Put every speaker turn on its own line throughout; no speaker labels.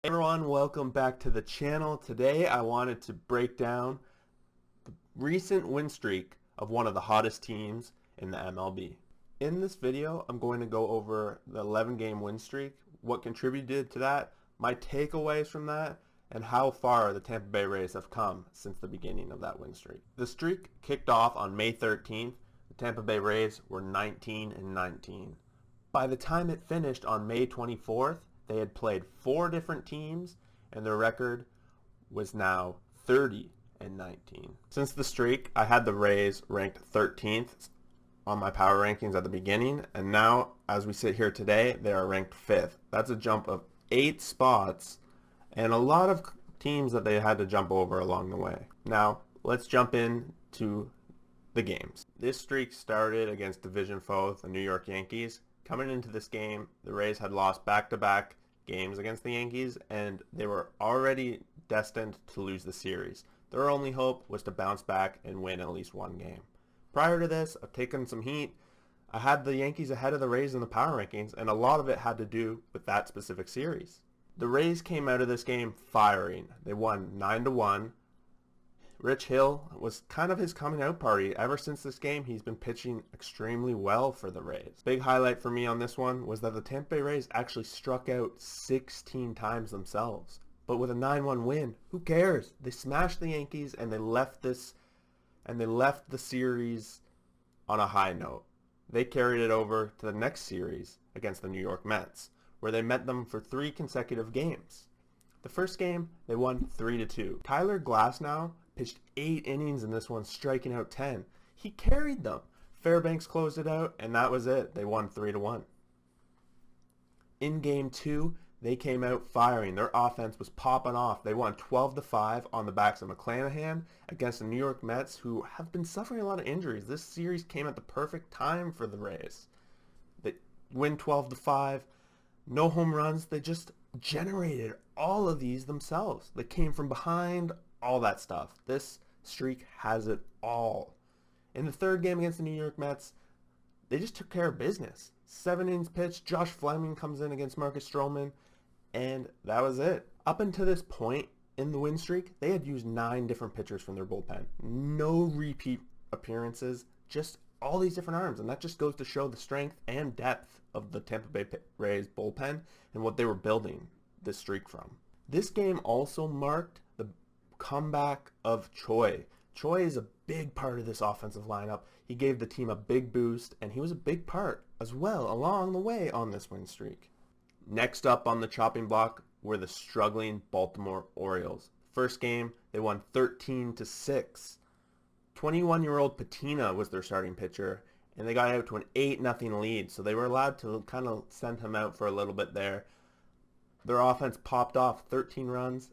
Everyone, welcome back to the channel. Today I wanted to break down the recent win streak of one of the hottest teams in the MLB. In this video, I'm going to go over the 11-game win streak, what contributed to that, my takeaways from that, and how far the Tampa Bay Rays have come since the beginning of that win streak. The streak kicked off on May 13th. The Tampa Bay Rays were 19-19. By the time it finished on May 24th, they had played 4 different teams, and their record was now 30-19. Since the streak, I had the Rays ranked 13th on my power rankings at the beginning, and now, as we sit here today, they are ranked 5th. That's a jump of 8 spots, and a lot of teams that they had to jump over along the way. Now, let's jump into the games. This streak started against division foe, the New York Yankees. Coming into this game, the Rays had lost back-to-back games against the Yankees, and they were already destined to lose the series. Their only hope was to bounce back and win at least one game. Prior to this, I've taken some heat. I had the Yankees ahead of the Rays in the power rankings, and a lot of it had to do with that specific series. The Rays came out of this game firing. They won 9-1. Rich Hill was kind of his coming out party. Ever since this game, he's been pitching extremely well for the Rays. Big highlight for me on this one was that the Tampa Bay Rays actually struck out 16 times themselves. But with a 9-1 win, who cares? They smashed the Yankees and they left the series on a high note. They carried it over to the next series against the New York Mets, where they met them for 3 consecutive games. The first game, they won 3-2. Tyler Glasnow pitched 8 innings in this one, striking out 10. He carried them. Fairbanks closed it out, and that was it. They won 3-1. In Game 2, they came out firing. Their offense was popping off. They won 12-5 on the backs of McClanahan against the New York Mets, who have been suffering a lot of injuries. This series came at the perfect time for the Rays. They win 12-5. No home runs. They just generated all of these themselves. They came from behind, all that stuff. This streak has it all. In the third game against the New York Mets, they just took care of business. 7 innings pitched. Josh Fleming comes in against Marcus Stroman, and that was it. Up until this point in the win streak, they had used 9 different pitchers from their bullpen. No repeat appearances, just all these different arms, and that just goes to show the strength and depth of the Tampa Bay Rays bullpen and what they were building this streak from. This game also marked the comeback of Choi. Choi is a big part of this offensive lineup. He gave the team a big boost, and he was a big part as well along the way on this win streak. Next up on the chopping block were the struggling Baltimore Orioles. First game, they won 13-6. 21-year-old Patina was their starting pitcher, and they got out to an 8-0 lead, so they were allowed to kind of send him out for a little bit there. Their offense popped off 13 runs,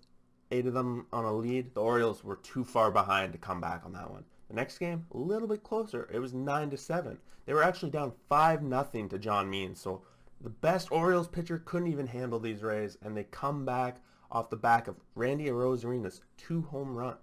8 of them on a lead. The Orioles were too far behind to come back on that one. The next game, a little bit closer. It was 9-7. They were actually down 5-0 to John Means, so the best Orioles pitcher couldn't even handle these Rays, and they come back off the back of Randy Arozarena's 2 home runs.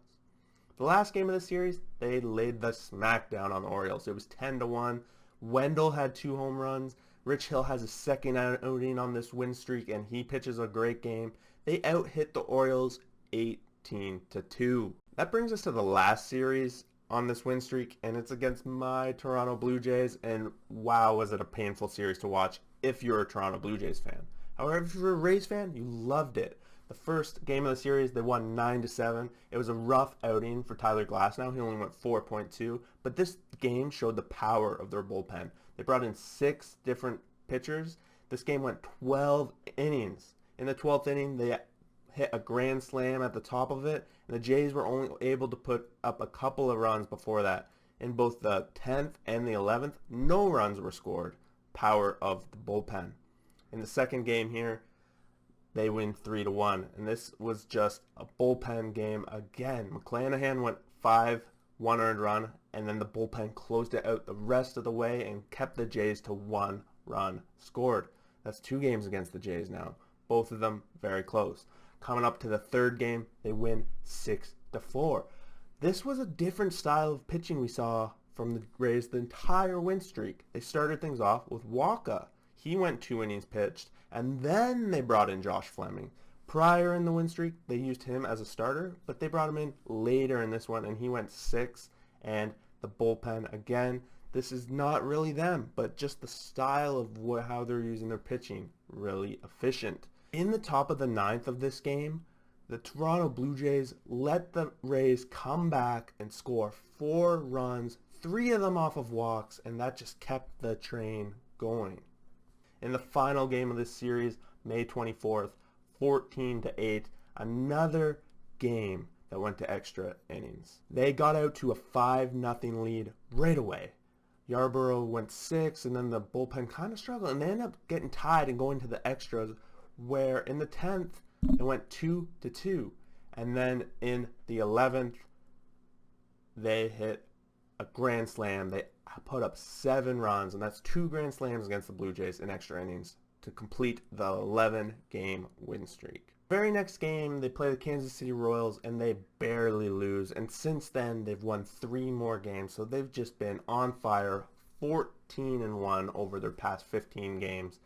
The last game of the series, they laid the smackdown on the Orioles. It was 10-1. Wendell had 2 home runs. Rich Hill has a second outing on this win streak, and he pitches a great game. They out-hit the Orioles 18-2. That brings us to the last series on this win streak, and it's against my Toronto Blue Jays, and wow, was it a painful series to watch if you're a Toronto Blue Jays fan. However, if you're a Rays fan, you loved it. The first game of the series, they won 9-7. It was a rough outing for Tyler Glasnow. He only went 4.2, but this game showed the power of their bullpen. They brought in 6 different pitchers. This game went 12 innings. In the 12th inning, they hit a grand slam at the top of it, and the Jays were only able to put up a couple of runs before that. In both the 10th and the 11th, no runs were scored. Power of the bullpen. In the second game here, they win 3-1, and this was just a bullpen game again. McClanahan went 5 1-earned run, and then the bullpen closed it out the rest of the way and kept the Jays to 1 run scored. That's 2 games against the Jays now. Both of them very close. Coming up to the third game, they win 6-4. This was a different style of pitching we saw from the Rays the entire win streak. They started things off with Walker. He went 2 innings pitched, and then they brought in Josh Fleming. Prior in the win streak, they used him as a starter, but they brought him in later in this one, and he went 6. And the bullpen, again, this is not really them, but just the style of how they're using their pitching, really efficient. In the top of the 9th of this game, the Toronto Blue Jays let the Rays come back and score 4 runs, 3 of them off of walks, and that just kept the train going. In the final game of this series, May 24th, 14-8, another game that went to extra innings. They got out to a 5-0 lead right away. Yarborough went 6, and then the bullpen kind of struggled, and they ended up getting tied and going to the extras, where in the 10th, it went 2-2. And then in the 11th, they hit a grand slam. They put up 7 runs, and that's 2 grand slams against the Blue Jays in extra innings to complete the 11-game win streak. Very next game, they play the Kansas City Royals, and they barely lose. And since then, they've won 3 more games, so they've just been on fire, 14-1 over their past 15 games.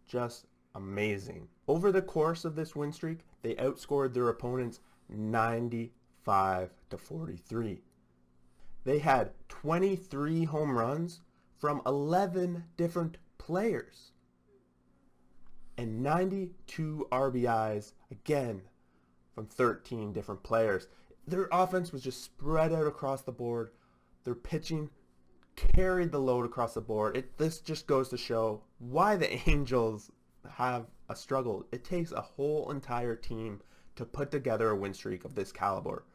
Just amazing. Over the course of this win streak, they outscored their opponents 95-43. They had 23 home runs from 11 different players and 92 RBIs, again, from 13 different players. Their offense was just spread out across the board. Their pitching carried the load across the board. This just goes to show why the Angels have a struggle. It takes a whole entire team to put together a win streak of this caliber.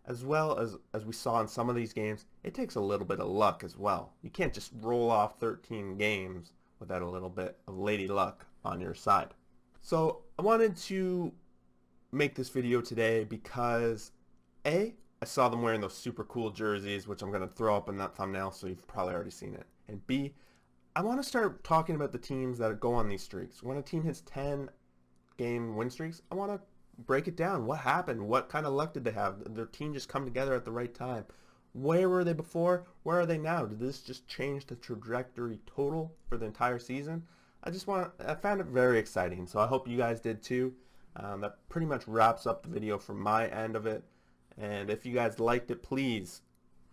As well as we saw in some of these games, it takes a little bit of luck as well. You can't just roll off 13 games without a little bit of lady luck on your side. So I wanted to make this video today because A, I saw them wearing those super cool jerseys, which I'm going to throw up in that thumbnail, so you've probably already seen it. And B, I want to start talking about the teams that go on these streaks. When a team hits 10-game win streaks, I want to break it down. What happened? What kind of luck did they have? Did their team just come together at the right time? Where were they before? Where are they now? Did this just change the trajectory total for the entire season? I found it very exciting, so I hope you guys did too. That pretty much wraps up the video from my end of it. And if you guys liked it, please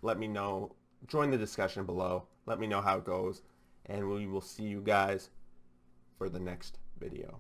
let me know. Join the discussion below. Let me know how it goes. And we will see you guys for the next video.